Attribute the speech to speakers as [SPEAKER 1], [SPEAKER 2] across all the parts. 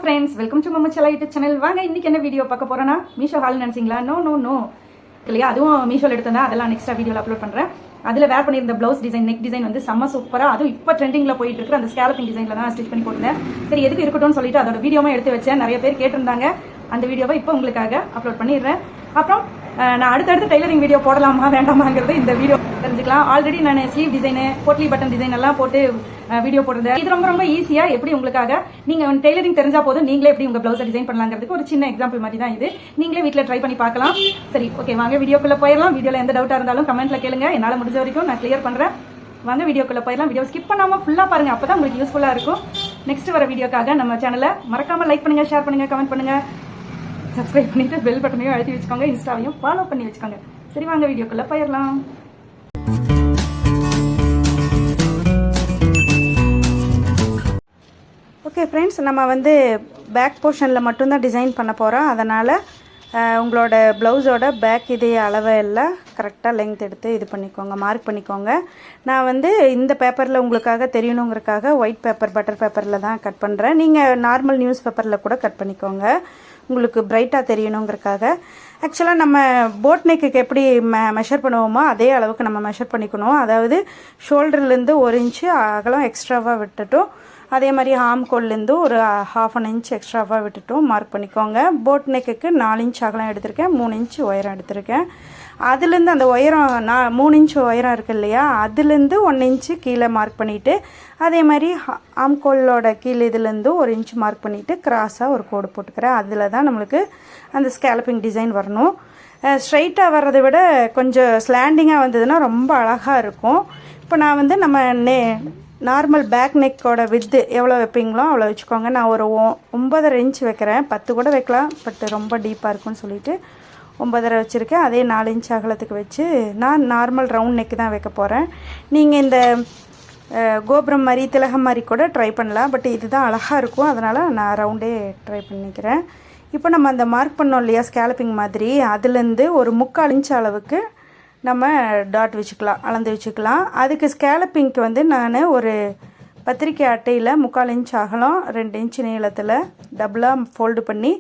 [SPEAKER 1] friends, welcome to Mama Chala YouTube channel. வாங்க இன்னைக்கு என்ன வீடியோ பார்க்க போறோம்னா மீஷோ ஹால் நினைச்சீங்களா? நோ இல்லையா, அதுவும் மீஷோல எடுத்ததா, அதெல்லாம் நெக்ஸ்ட் வீடியோல அப்லோட் பண்றேன். அதுல வேர் பண்ணியிருந்த ப்ளவுஸ் டிசைன், நெக் டிசைன் வந்து செம்ம சூப்பரா, அதுவும் இப்போ ட்ரெண்டிங்ல போயிட்டு இருக்கு அந்த ஸ்கேலப்பிங் டிசைன்ல தான் ஸ்டிச் பண்ணி போட்டேன். சரி எதுக்கு இருக்கட்டும்னு சொல்லிட்டு அதோட வீடியோவும் எடுத்து வச்சேன். நிறைய பேர் கேட்டிருந்தாங்க, அந்த வீடியோவை இப்போ உங்களுக்காக அப்லோட் பண்ணிடுறேன். அப்புறம் நான் அடுத்தடுத்து டெய்லரிங் வீடியோ போடலாமா வேண்டாமாங்கிறது இந்த வீடியோ தெரிஞ்சுக்கலாம். ஆல்ரெடி நான் sleeve design, potli button design எல்லாம் போட்டு வீடியோ போட்டிருந்தேன். இது ரொம்ப ஈஸியா எப்படி உங்களுக்காக நீங்க டெய்லரிங் தெரிஞ்சா போதும் நீங்களே எப்படி உங்க பிளவுஸை டிசைன் பண்ணலாங்கிறதுக்கு ஒரு சின்ன எக்ஸாம்பிள் மாதிரி தான் இது. நீங்களே வீட்டில் ட்ரை பண்ணி பார்க்கலாம். சரி ஓகே, வாங்க வீடியோக்குள்ள போயிடலாம். வீடியோல எந்த டவுட்டா இருந்தாலும் கமெண்ட்ல கேளுங்க, என்னால முடிஞ்ச வரைக்கும் நான் கிளியர் பண்றேன். வாங்க வீடியோக்குள்ள போயிடலாம். வீடியோ ஸ்கிப் பண்ணாம ஃபுல்லா பாருங்க, அப்பதான் உங்களுக்கு யூஸ்ஃபுல்லா இருக்கும். நெக்ஸ்ட் வர வீடியோக்காக நம்ம சேனலை மறக்காம லைக் பண்ணுங்க, ஷேர் பண்ணுங்க, கமெண்ட் பண்ணுங்க, சப்ஸ்கிரைப் பண்ணிட்டு பெல் பட்டனையும் அழுத்தி வச்சுக்கோங்க, இன்ஸ்டாவையும் ஃபாலோ பண்ணி வச்சுக்கோங்க. சரி வாங்க வீடியோக்குள்ள போயிடலாம். ஓகே ஃப்ரெண்ட்ஸ், நம்ம வந்து பேக் போர்ஷனில் மட்டும்தான் டிசைன் பண்ண போகிறோம். அதனால் உங்களோட ப்ளவுஸோட பேக் இதே அளவை எல்லாம் கரெக்டாக லெங்த் எடுத்து இது பண்ணிக்கோங்க, மார்க் பண்ணிக்கோங்க. நான் வந்து இந்த பேப்பரில் உங்களுக்காக தெரியணுங்கிறக்காக ஒயிட் பேப்பர், பட்டர் பேப்பரில் தான் கட் பண்ணுறேன். நீங்கள் நார்மல் நியூஸ் பேப்பரில் கூட கட் பண்ணிக்கோங்க, உங்களுக்கு பிரைட்டாக தெரியணுங்கிறக்காக. ஆக்சுவலாக நம்ம போட் நெக்குக்கு எப்படி மெஷர் பண்ணுவோமோ அதே அளவுக்கு நம்ம மெஷர் பண்ணிக்கணும். அதாவது ஷோல்டர்லேருந்து 1 இன்ச்சு அகலம் எக்ஸ்ட்ராவாக விட்டுட்டும், அதே மாதிரி ஆம்கோல்லேருந்து ஒரு 1/2 இன்ச் எக்ஸ்ட்ராவாக விட்டுட்டும் மார்க் பண்ணிக்கோங்க. போட் நெக்குக்கு 4 இன்ச் அகலம் எடுத்திருக்கேன், 3 இன்ச் உயரம் எடுத்திருக்கேன். அதுலேருந்து அந்த உயரம் 3 இன்ச் உயரம் இருக்குது இல்லையா, அதுலேருந்து 1 இன்ச்சு கீழே மார்க் பண்ணிவிட்டு, அதே மாதிரி ஆம்கோலோட கீழே இதுலேருந்து 1 இன்ச் மார்க் பண்ணிவிட்டு கிராஸாக ஒரு கோடு போட்டுக்கிறேன். அதில் தான் நம்மளுக்கு அந்த ஸ்கேலப்பிங் டிசைன் வரணும். ஸ்ட்ரைட்டாக வர்றதை விட கொஞ்சம் ஸ்லாண்டிங்காக வந்ததுன்னா ரொம்ப அழகாக இருக்கும். இப்போ நான் வந்து நம்ம நார்மல் பேக் நெக்கோட வித்து எவ்வளோ வைப்பீங்களோ அவ்வளோ வச்சுக்கோங்க. நான் ஒரு 9.5 இன்ச் வைக்கிறேன், 10 கூட வைக்கலாம், பட் ரொம்ப டீப்பாக இருக்கும்னு சொல்லிட்டு 9.5 வச்சுருக்கேன். அதே 4 இன்ச் அகலத்துக்கு வச்சு நான் நார்மல் ரவுண்ட் நெக்கு தான் வைக்க போகிறேன். நீங்கள் இந்த கோபுரம் மாதிரி திலகம் மாதிரி கூட ட்ரை பண்ணலாம், பட் இதுதான் அழகாக இருக்கும், அதனால் நான் ரவுண்டே ட்ரை பண்ணிக்கிறேன். இப்போ நம்ம அந்த மார்க் பண்ணோம் இல்லையா ஸ்கேலப்பிங் மாதிரி, அதுலேருந்து ஒரு 3/4 இன்ச் அளவுக்கு நம்ம டாட் வச்சுக்கலாம், அளந்து வச்சுக்கலாம். அதுக்கு ஸ்கேலப்பிங்க்கு வந்து நான் ஒரு பத்திரிக்கை அட்டையில் 3/4 இன்ச் அகலம் 2 இன்ச் நீளத்தில் டபுளாக ஃபோல்டு பண்ணி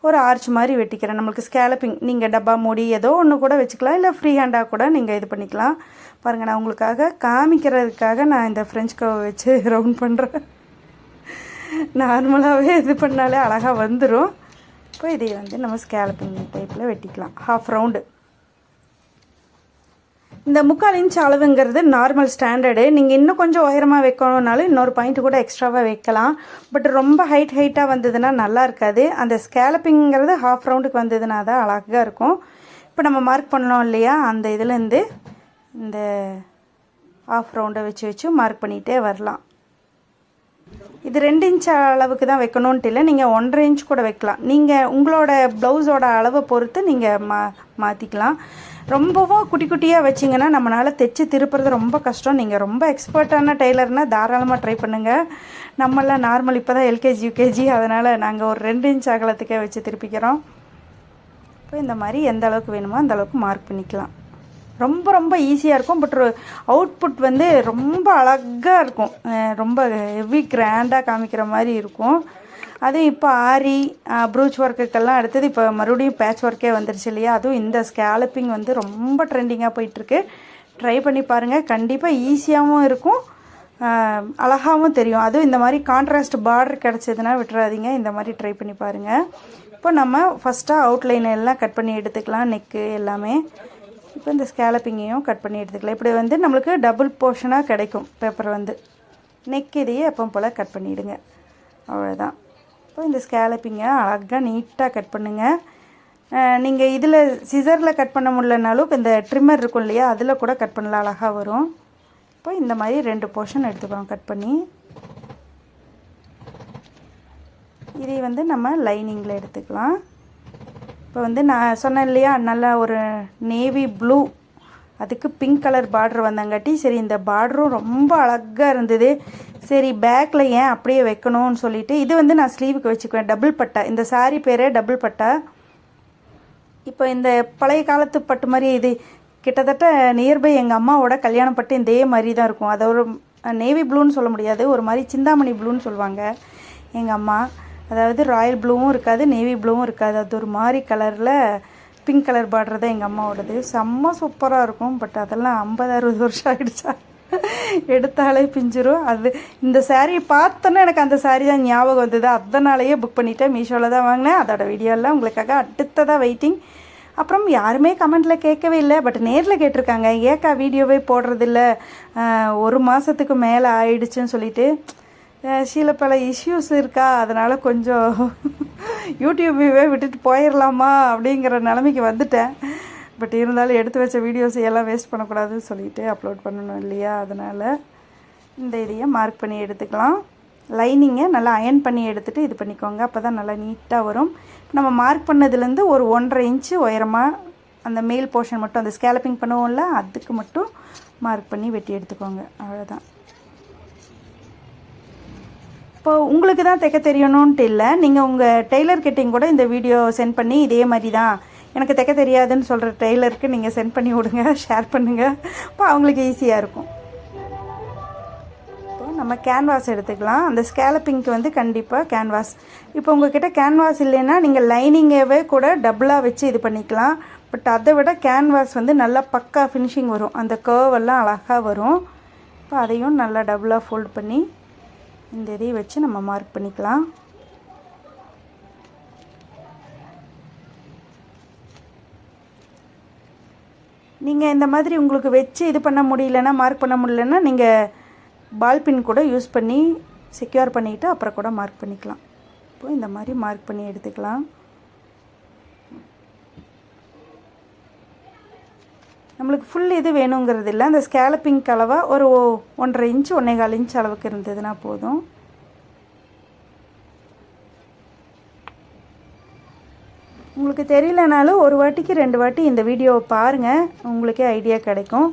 [SPEAKER 1] ஒரு ஆர்ச் மாதிரி வெட்டிக்கிறேன். நம்மளுக்கு ஸ்கேலப்பிங் நீங்கள் டப்பா மூடி ஏதோ ஒன்று கூட வச்சுக்கலாம், இல்லை ஃப்ரீ ஹேண்டாக கூட நீங்கள் இது பண்ணிக்கலாம். பாருங்கள், நான் உங்களுக்காக காமிக்கிறதுக்காக நான் இந்த ஃப்ரெஞ்ச் கர்வ் வச்சு ரவுண்ட் பண்ணுறேன். நார்மலாகவே இது பண்ணாலே அழகாக வந்துடும். இப்போ இதை வந்து நம்ம ஸ்கேலப்பிங் டைப்பில் வெட்டிக்கலாம், 1/2 ரவுண்டு. இந்த 3/4 இன்ச் அளவுங்கிறது நார்மல் ஸ்டாண்டர்டு. நீங்கள் இன்னும் கொஞ்சம் உயரமாக வைக்கணுன்னாலும் இன்னொரு பாயிண்ட் கூட எக்ஸ்ட்ராவாக வைக்கலாம், பட் ரொம்ப ஹைட்டாக வந்ததுன்னா நல்லா இருக்காது. அந்த ஸ்கேலப்பிங்கிறது 1/2 ரவுண்டுக்கு வந்ததுன்னா தான் அழகாக இருக்கும். இப்போ நம்ம மார்க் பண்ணோம் இல்லையா, அந்த இதுலேருந்து இந்த 1/2 ரவுண்டை வச்சு மார்க் பண்ணிகிட்டே வரலாம். இது 2 இன்ச் அளவுக்கு தான் வைக்கணுன்ட்டு இல்லை, நீங்கள் 1.5 இன்ச் கூட வைக்கலாம். நீங்கள் உங்களோட ப்ளவுஸோட அளவை பொறுத்து நீங்கள் மாற்றிக்கலாம். ரொம்பவும் குட்டி குட்டியாக வச்சிங்கன்னா நம்மளால் தைச்சி திருப்புறது ரொம்ப கஷ்டம். நீங்கள் ரொம்ப எக்ஸ்பர்ட்டான டெய்லர்னால் தாராளமாக ட்ரை பண்ணுங்கள். நம்மளாம் நார்மல் இப்போ தான் எல்கேஜி யூகேஜி, அதனால் நாங்கள் ஒரு 2 இன்ச் அகலத்துக்கே வச்சு திருப்பிக்கிறோம். இப்போ இந்த மாதிரி எந்த அளவுக்கு வேணுமோ அந்த அளவுக்கு மார்க் பண்ணிக்கலாம். ரொம்ப ஈஸியாக இருக்கும், பட் அவுட்புட் வந்து ரொம்ப அழகாக இருக்கும், ரொம்ப ஹெவி கிராண்டாக காமிக்கிற மாதிரி இருக்கும். அதுவும் இப்போ ஆரி ப்ரூச் ஒர்க்குக்கெல்லாம் அடுத்தது இப்போ மறுபடியும் பேட்ச் ஒர்க்கே வந்துருச்சு இல்லையா, அதுவும் இந்த ஸ்கேலப்பிங் வந்து ரொம்ப ட்ரெண்டிங்காக போயிட்டுருக்கு. ட்ரை பண்ணி பாருங்கள், கண்டிப்பாக ஈஸியாகவும் இருக்கும், அழகாகவும் தெரியும். அதுவும் இந்த மாதிரி கான்ட்ராஸ்ட் பார்டர் கிடச்சதுன்னா விட்டுறாதீங்க, இந்த மாதிரி ட்ரை பண்ணி பாருங்கள். இப்போ நம்ம ஃபஸ்ட்டாக அவுட்லைன் எல்லாம் கட் பண்ணி எடுத்துக்கலாம், நெக்கு எல்லாமே. இப்போ இந்த ஸ்கேலப்பிங்கையும் கட் பண்ணி எடுத்துக்கலாம். இப்படி வந்து நம்மளுக்கு டபுள் போர்ஷனாக கிடைக்கும் பேப்பர் வந்து. நெக் இதையே எப்போ போல் கட் பண்ணிவிடுங்க, அவ்வளோதான். இப்போ இந்த ஸ்கேலப்பிங்கை அழகாக நீட்டாக கட் பண்ணுங்கள். நீங்கள் இதில் சிசரில் கட் பண்ண முடியலனாலும் இந்த ட்ரிம்மர் இருக்கும் இல்லையா, அதில் கூட கட் பண்ணலாம், அழகாக வரும். இப்போ இந்த மாதிரி 2 போர்ஷன் எடுத்துக்கிறோம் கட் பண்ணி. இதை வந்து நம்ம லைனிங்கில் எடுத்துக்கலாம். இப்போ வந்து நான் சொன்னேன் இல்லையா, நல்லா ஒரு நேவி ப்ளூ, அதுக்கு பிங்க் கலர் பார்டர் வந்தங்காட்டி சரி இந்த பார்டரும் ரொம்ப அழகாக இருந்தது. சரி பேக்கில் ஏன் அப்படியே வைக்கணும்னு சொல்லிவிட்டு இது வந்து நான் ஸ்லீவுக்கு வச்சுக்குவேன், டபுள் பட்டா. இந்த சாரீ பேரே டபுள் பட்டா. இப்போ இந்த பழைய காலத்து பட்டு மாதிரி இது கிட்டத்தட்ட நியர்பை எங்கள் அம்மாவோட கல்யாண பட்டு இதே மாதிரி தான் இருக்கும். அதை ஒரு நேவி ப்ளூன்னு சொல்ல முடியாது, ஒரு மாதிரி சிந்தாமணி ப்ளூன்னு சொல்லுவாங்க எங்கள் அம்மா. அதாவது ராயல் ப்ளூவும் இருக்காது, நேவி ப்ளூவும் இருக்காது. அது ஒரு மாதிரி கலரில் பிங்க் கலர் பார்டர் தான் எங்கள் அம்மாவோடது. செம்ம சூப்பராக இருக்கும். பட் அதெல்லாம் 50-60 வருஷம் ஆகிடுச்சா, எடுத்தாலே பிஞ்சிரும். அது இந்த சாரியை பார்த்தோன்னே எனக்கு அந்த சாரீ தான் ஞாபகம் வந்தது. அதனாலேயே புக் பண்ணிவிட்டேன். மீஷோவில் தான் வாங்கினேன். அதோட வீடியோலாம் உங்களுக்காக அடுத்ததாக வெயிட்டிங். அப்புறம் யாருமே கமெண்ட்டில் கேட்கவே இல்லை, பட் நேரில் கேட்டிருக்காங்க, ஏக்கா வீடியோவே போடுறதில்ல, 1 மாதத்துக்கு மேலே ஆயிடுச்சுன்னு சொல்லிட்டு. சில பல இஷ்யூஸ் இருக்கா, அதனால் கொஞ்சம் யூடியூபே விட்டுட்டு போயிடலாமா அப்படிங்கிற நிலைமைக்கு வந்துட்டேன். பட் இருந்தாலும் எடுத்து வச்ச வீடியோஸ் எல்லாம் வேஸ்ட் பண்ணக்கூடாதுன்னு சொல்லிவிட்டு அப்லோட் பண்ணணும் இல்லையா. அதனால் இந்த இதையே மார்க் பண்ணி எடுத்துக்கலாம். லைனிங்கை நல்லா அயன் பண்ணி எடுத்துகிட்டு இது பண்ணிக்கோங்க. அப்போ தான் நல்லா நீட்டாக வரும். நம்ம மார்க் பண்ணதுலேருந்து ஒரு 1.5 இன்ச்சு உயரமாக அந்த மேல் போர்ஷன் மட்டும், அந்த ஸ்கேலப்பிங் பண்ணுவோம்ல, அதுக்கு மட்டும் மார்க் பண்ணி வெட்டி எடுத்துக்கோங்க. அவ்வளோதான். இப்போ உங்களுக்கு தான் தைக்க தெரியணுன்ட்டு இல்லை, நீங்கள் உங்கள் டெய்லர் கிட்டிங் கூட இந்த வீடியோ சென்ட் பண்ணி இதே மாதிரி தான் எனக்கு தைக்க தெரியாதுன்னு சொல்கிற டெய்லருக்கு நீங்கள் சென்ட் பண்ணி விடுங்க, ஷேர் பண்ணுங்கள். இப்போ அவங்களுக்கு ஈஸியாக இருக்கும். நம்ம கேன்வாஸ் எடுத்துக்கலாம். அந்த ஸ்கேலப்பிங்க்கு வந்து கண்டிப்பாக கேன்வாஸ். இப்போ உங்கள்கிட்ட கேன்வாஸ் இல்லைன்னா நீங்கள் லைனிங்கவே கூட டபுளாக வச்சு இது பண்ணிக்கலாம். பட் அதை விட கேன்வாஸ் வந்து நல்லா பக்கா ஃபினிஷிங் வரும், அந்த கர்வெல்லாம் அழகாக வரும். இப்போ அதையும் நல்லா டபுளாக ஃபோல்ட் பண்ணி இந்த இதையும் வச்சு நம்ம மார்க் பண்ணிக்கலாம். நீங்கள் இந்த மாதிரி உங்களுக்கு வச்சு இது பண்ண முடியலன்னா, மார்க் பண்ண முடியலன்னா, நீங்கள் பால் பின் கூட யூஸ் பண்ணி செக்யூர் பண்ணிவிட்டு அப்புறம் கூட மார்க் பண்ணிக்கலாம். இப்போது இந்த மாதிரி மார்க் பண்ணி எடுத்துக்கலாம். நம்மளுக்கு ஃபுல் இது வேணுங்கிறது இல்லை, அந்த ஸ்கேலப்பிங் அளவாக ஒரு 1.5 இன்ச்சு 1.25 இன்ச் அளவுக்கு இருந்ததுன்னா போதும். உங்களுக்கு தெரியலனாலும் ஒரு வாட்டிக்கு 2 வாட்டி இந்த வீடியோவை பாருங்கள், உங்களுக்கே ஐடியா கிடைக்கும்.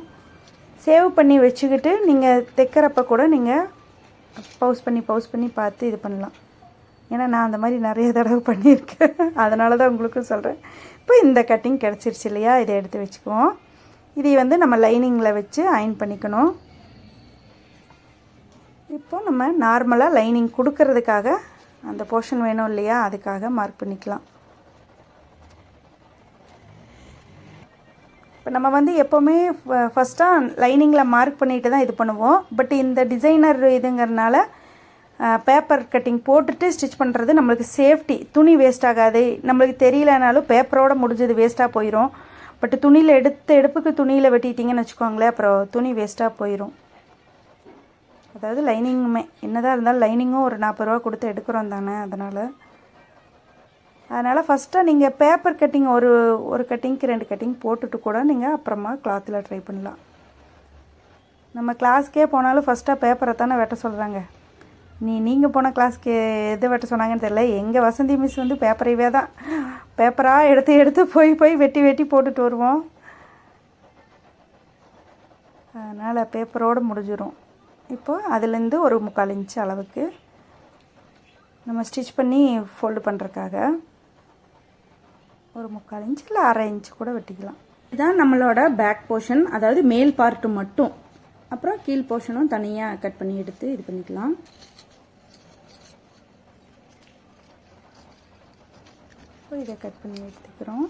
[SPEAKER 1] சேவ் பண்ணி வச்சுக்கிட்டு நீங்கள் தைக்கிறப்ப கூட நீங்கள் பவுஸ் பண்ணி பார்த்து இது பண்ணலாம். ஏன்னா நான் அந்த மாதிரி நிறைய தடவை பண்ணியிருக்கேன், அதனால தான் உங்களுக்கும் சொல்கிறேன். இப்போ இந்த கட்டிங் கிடச்சிருச்சு இல்லையா, இதை எடுத்து வச்சுக்குவோம். இதை வந்து நம்ம லைனிங்கில் வச்சு அயன் பண்ணிக்கணும். இப்போ நம்ம நார்மலாக லைனிங் கொடுக்கறதுக்காக அந்த போர்ஷன் வேணும் இல்லையா, அதுக்காக மார்க் பண்ணிக்கலாம். இப்போ நம்ம வந்து எப்போவுமே ஃபஸ்ட்டாக லைனிங்கில் மார்க் பண்ணிட்டு தான் இது பண்ணுவோம். பட் இந்த டிசைனர் இதுங்கிறதுனால பேப்பர் கட்டிங் போட்டுட்டு ஸ்டிச் பண்ணுறது நம்மளுக்கு சேஃப்டி. துணி வேஸ்ட் ஆகாது. நம்மளுக்கு தெரியலனாலும் பேப்பரோடு முடிஞ்சது வேஸ்ட்டாக போயிடும். பட் துணியில் எடுப்புக்கு துணியில் வெட்டிட்டிங்கன்னு வச்சுக்கோங்களேன், அப்புறம் துணி வேஸ்ட்டாக போயிடும். அதாவது லைனிங்குமே என்னதான் இருந்தாலும் லைனிங்கும் ஒரு 40 ரூபா கொடுத்து எடுக்கிறோம் தானே, அதனால் ஃபஸ்ட்டாக நீங்கள் பேப்பர் கட்டிங் ஒரு கட்டிங்க்கு 2 கட்டிங் போட்டுட்டு கூட நீங்கள் அப்புறமா கிளாத்தில் ட்ரை பண்ணலாம். நம்ம கிளாஸ்க்கே போனாலும் ஃபஸ்ட்டாக பேப்பரை தானே வெட்ட சொல்கிறாங்க. நீங்கள் போன கிளாஸ்க்கு எது வெட்ட சொன்னாங்கன்னு தெரியல. எங்கள் வசந்தி மிஸ் வந்து பேப்பரைவே தான் பேப்பராக எடுத்து போய் வெட்டி போட்டுட்டு வருவோம். அதனால் பேப்பரோடு முடிஞ்சிடும். இப்போது அதுலேருந்து ஒரு 3/4 இன்ச்சு அளவுக்கு நம்ம ஸ்டிச் பண்ணி ஃபோல்டு பண்ணுறதுக்காக ஒரு 3/4 இன்ச்சு இல்லை 1/2 இன்ச்சு கூட வெட்டிக்கலாம். இதுதான் நம்மளோட பேக் போர்ஷன், அதாவது மேல் பார்ட்டு மட்டும். அப்புறம் கீழ் போர்ஷனும் தனியாக கட் பண்ணி எடுத்து இது பண்ணிக்கலாம். இப்போ இதை கட் பண்ணி எடுத்துக்கிறோம்.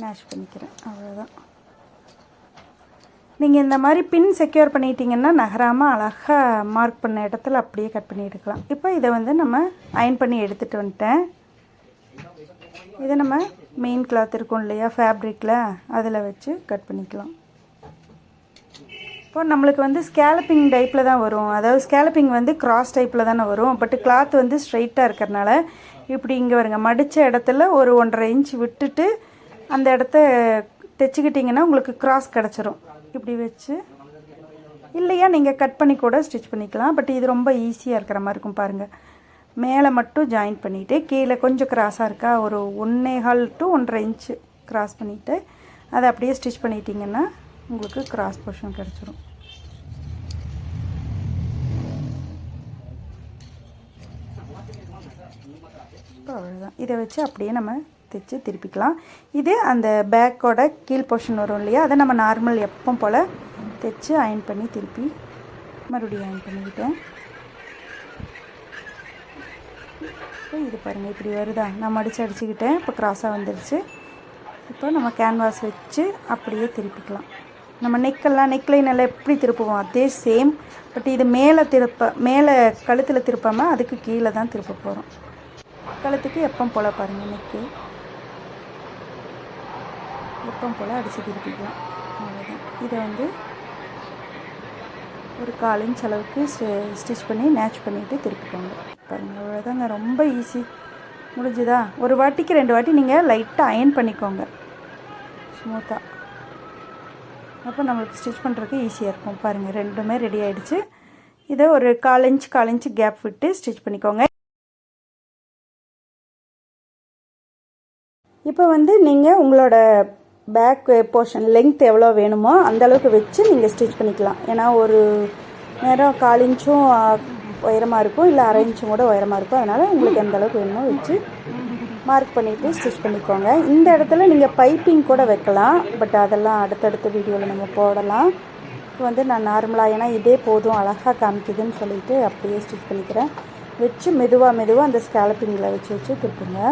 [SPEAKER 1] மேஷ் பண்ணிக்கிறேன், அவ்வளோதான். நீங்கள் இந்த மாதிரி பின் செக்யூர் பண்ணிட்டீங்கன்னா நகராமல் அழகாக மார்க் பண்ண இடத்துல அப்படியே கட் பண்ணி எடுக்கலாம். இப்போ இதை வந்து நம்ம அயன் பண்ணி எடுத்துகிட்டு வந்துட்டேன். இதை நம்ம மெயின் கிளாத் இருக்கும் இல்லையா ஃபேப்ரிக்கில், அதில் வச்சு கட் பண்ணிக்கலாம். இப்போ நம்மளுக்கு வந்து ஸ்கேலப்பிங் டைப்பில் தான் வரும். அதாவது ஸ்கேலப்பிங் வந்து கிராஸ் டைப்பில் தானே வரும். பட் கிளாத் வந்து ஸ்ட்ரைட்டாக இருக்கிறனால இப்படி இங்கே வருங்க, மடித்த இடத்துல ஒரு 1.5 இன்ச் விட்டுட்டு அந்த இடத்த தைச்சிக்கிட்டிங்கன்னா உங்களுக்கு கிராஸ் கிடச்சிரும். இப்படி வச்சு இல்லையா நீங்கள் கட் பண்ணி கூட ஸ்டிச் பண்ணிக்கலாம். பட் இது ரொம்ப ஈஸியாக இருக்கிற மாதிரி இருக்கும். பாருங்கள், மேலே மட்டும் ஜாயின் பண்ணிவிட்டு கீழே கொஞ்சம் கிராஸாக இருக்கா, ஒரு 1.25 to 1.5 இன்ச்சு கிராஸ் பண்ணிவிட்டு அதை அப்படியே ஸ்டிச் பண்ணிட்டீங்கன்னா உங்களுக்கு கிராஸ் போர்ஷன் கிடச்சிரும். இப்போ அவ்வளோதான். இதை வச்சு அப்படியே நம்ம தைச்சு திருப்பிக்கலாம். இது அந்த பேக்கோட கீழ் போர்ஷன் வரும் இல்லையா, அதை நம்ம நார்மல் எப்போ போல் தைச்சு அயன் பண்ணி திருப்பி மறுபடியும் அயன் பண்ணிக்கிட்டேன். இப்போ இது பாருங்கள் இப்படி வருதா, நான் மடித்து அடிச்சுக்கிட்டேன். இப்போ கிராஸாக வந்துடுச்சு. இப்போ நம்ம கேன்வாஸ் வச்சு அப்படியே திருப்பிக்கலாம். நம்ம நெக்லைன் எல்லாம் எப்படி திருப்புவோம் அதே சேம். பட் இது மேலே கழுத்தில் திருப்பாமல் அதுக்கு கீழே தான் திருப்ப போகிறோம். கழுத்துக்கு எப்போ போல் பாருங்கள், நெக்கு எப்போ போல் அடித்து திருப்பிக்கலாம். அவ்வளோதான். இதை வந்து ஒரு 1/4 இன்ச் அளவுக்கு ஸ்டிச் பண்ணி மேட்ச் பண்ணிவிட்டு திருப்பிக்கோங்க. பாருங்கள் அவ்வளோதாங்க, ரொம்ப ஈஸி. முடிஞ்சுதா? ஒரு வாட்டிக்கு 2 வாட்டி நீங்கள் லைட்டாக அயன் பண்ணிக்கோங்க ஸ்மூத்தாக. அப்போ நம்மளுக்கு ஸ்டிச் பண்ணுறதுக்கு ஈஸியாக இருக்கும். பாருங்கள் ரெண்டுமே ரெடி ஆகிடுச்சு. இதை ஒரு 1/4 இன்ச் கேப் விட்டு ஸ்டிச் பண்ணிக்கோங்க. இப்போ வந்து நீங்கள் உங்களோட பேக் போர்ஷன் லெங்த் எவ்வளோ வேணுமோ அந்தளவுக்கு வச்சு நீங்கள் ஸ்டிச் பண்ணிக்கலாம். ஏன்னா ஒரு நேரம் 1/4 இன்ச்சும் உயரமாக இருக்கும், இல்லை 1/2 இன்ச்சும் கூட உயரமாக இருக்கும். அதனால் உங்களுக்கு எந்த அளவுக்கு வேணுமோ வச்சு மார்க் பண்ணிவிட்டு ஸ்டிச் பண்ணிக்கோங்க. இந்த இடத்துல நீங்கள் பைப்பிங் கூட வைக்கலாம், பட் அதெல்லாம் அடுத்தடுத்த வீடியோவில் நம்ம போடலாம். இப்போ வந்து நான் நார்மலாக, ஏன்னா இதே போதும் அழகாக காமிக்குதுன்னு சொல்லிவிட்டு அப்படியே ஸ்டிச் பண்ணிக்கிறேன். வச்சு மெதுவாக அந்த ஸ்கேலப்பிங்கில் வச்சு திருப்புங்க.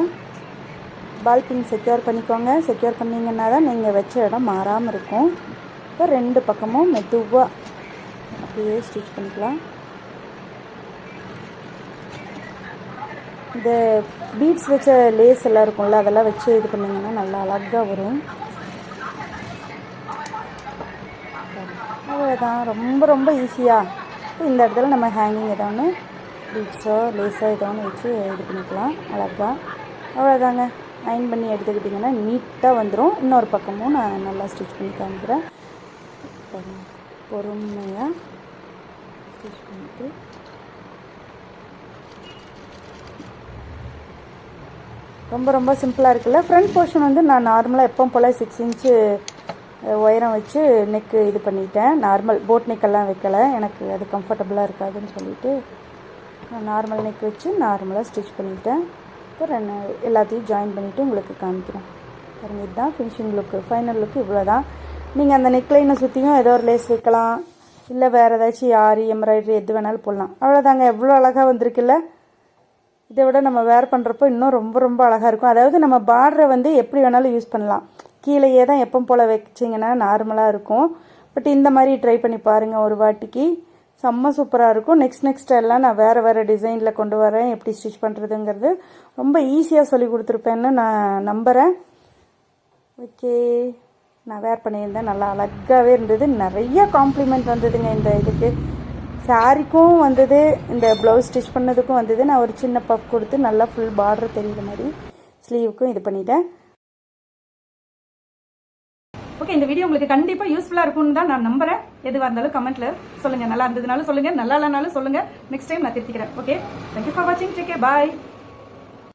[SPEAKER 1] பால் பின் செக்யூர் பண்ணிக்கோங்க. செக்யூர் பண்ணிங்கன்னா தான் நீங்கள் வச்ச இடம் மாறாமல் இருக்கும். இப்போ 2 பக்கமும் மெதுவாக அப்படியே ஸ்டிச் பண்ணிக்கலாம். இந்த பீட்ஸ் வச்ச லேஸ் எல்லாம் இருக்கும்ல, அதெல்லாம் வச்சு இது பண்ணிங்கன்னா நல்லா அழகாக வரும். அவ்வளோதான், ரொம்ப ஈஸியாக. இப்போ இந்த இடத்துல நம்ம ஹேங்கிங் ஏதோ ஒன்று பீட்ஸோ லேஸோ ஏதோ ஒன்று வச்சு இது பண்ணிக்கலாம் அழகாக. அவ்வளோதாங்க. அயன் பண்ணி எடுத்துக்கிட்டிங்கன்னா நீட்டாக வந்துடும். இன்னொரு பக்கமும் நான் நல்லா ஸ்டிச் பண்ணி காமிக்கிறேன். பொறுமையாக ஸ்டிச் பண்ணிவிட்டு ரொம்ப சிம்பிளாக இருக்குல்ல. ஃப்ரண்ட் போர்ஷன் வந்து நான் நார்மலாக எப்போ போல் 6 இன்ச்சு உயரம் வச்சு நெக்கு இது பண்ணிட்டேன். நார்மல் போட் நெக்கெல்லாம் வைக்கலை, எனக்கு அது கம்ஃபர்டபுளாக இருக்காதுன்னு சொல்லிவிட்டு நான் நார்மல் நெக் வச்சு நார்மலாக ஸ்டிச் பண்ணிட்டேன். இப்போ எல்லாத்தையும் ஜாயின் பண்ணிவிட்டு உங்களுக்கு காமிக்கிறேன். பாருங்கள், இதுதான் ஃபினிஷிங் லுக்கு, ஃபைனல் லுக்கு இவ்வளோ தான். நீங்கள் அந்த நெக்லைனை சுற்றியும் ஏதோ ஒரு லேஸ் வைக்கலாம், இல்லை வேறு ஏதாச்சும் ஆரி எம்ப்ராய்டரி எது வேணாலும் போடலாம். அவ்வளோதாங்க, எவ்வளோ அழகாக வந்திருக்குல்ல. இதை விட நம்ம வேர் பண்ணுறப்போ இன்னும் ரொம்ப அழகாக இருக்கும். அதாவது நம்ம பார்டரை வந்து எப்படி வேணாலும் யூஸ் பண்ணலாம். கீழேயே தான் எப்போ போல் வச்சிங்கன்னா நார்மலாக இருக்கும். பட் இந்த மாதிரி ட்ரை பண்ணி பாருங்கள் ஒரு வாட்டிக்கு, செம்ம சூப்பராக இருக்கும். நெக்ஸ்ட் எல்லாம் நான் வேறு டிசைனில் கொண்டு வரேன். எப்படி ஸ்டிச் பண்ணுறதுங்கிறது ரொம்ப ஈஸியாக சொல்லி கொடுத்துருப்பேன்னு நான் நம்புகிறேன். ஓகே, நான் வேர் பண்ணியிருந்தேன், நல்லா அழகாகவே இருந்தது. நிறைய காம்ப்ளிமெண்ட் வந்ததுங்க இந்த இதுக்கு. சாரிக்கும் வந்தது, இந்த ப்ளவுஸ் ஸ்டிச் பண்ணதுக்கும் வந்தது. நான் ஒரு சின்ன பஃப் கொடுத்து நல்லா ஃபுல் பார்டர் தெரியுற மாதிரி ஸ்லீவுக்கும் இது பண்ணிட்டேன். ஓகே, இந்த வீடியோ உங்களுக்கு கண்டிப்பாக யூஸ்ஃபுல்லாக இருக்கும்னு தான் நான் நம்புறேன். எதுவாக இருந்தாலும் கமெண்ட்டில் சொல்லுங்கள். நல்லா இருந்ததுனாலும் சொல்லுங்கள், நல்லா இல்லைனாலும் சொல்லுங்கள். நெக்ஸ்ட் டைம் நான் திருத்திக்கிறேன். ஓகே, தேங்க்யூ ஃபார் வாட்சிங். டேக் கேர், பாய்.